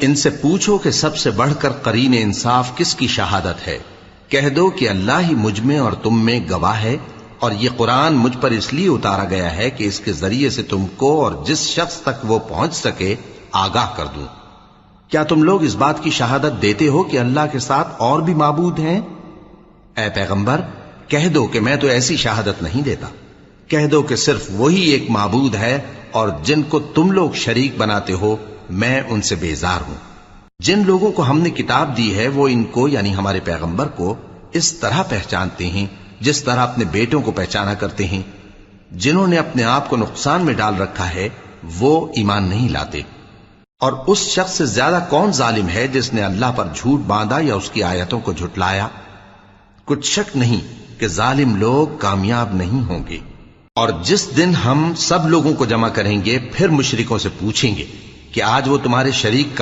ان سے پوچھو کہ سب سے بڑھ کر قرین انصاف کس کی شہادت ہے؟ کہہ دو کہ اللہ ہی مجھ میں اور تم میں گواہ ہے، اور یہ قرآن مجھ پر اس لیے اتارا گیا ہے کہ اس کے ذریعے سے تم کو اور جس شخص تک وہ پہنچ سکے آگاہ کر دوں۔ کیا تم لوگ اس بات کی شہادت دیتے ہو کہ اللہ کے ساتھ اور بھی معبود ہیں؟ اے پیغمبر کہہ دو کہ میں تو ایسی شہادت نہیں دیتا۔ کہہ دو کہ صرف وہی ایک معبود ہے، اور جن کو تم لوگ شریک بناتے ہو میں ان سے بیزار ہوں۔ جن لوگوں کو ہم نے کتاب دی ہے وہ ان کو یعنی ہمارے پیغمبر کو اس طرح پہچانتے ہیں جس طرح اپنے بیٹوں کو پہچانا کرتے ہیں۔ جنہوں نے اپنے آپ کو نقصان میں ڈال رکھا ہے وہ ایمان نہیں لاتے۔ اور اس شخص سے زیادہ کون ظالم ہے جس نے اللہ پر جھوٹ باندھا یا اس کی آیتوں کو جھٹلایا؟ کچھ شک نہیں کہ ظالم لوگ کامیاب نہیں ہوں گے۔ اور جس دن ہم سب لوگوں کو جمع کریں گے پھر مشرکوں سے پوچھیں گے کہ آج وہ تمہارے شریک کا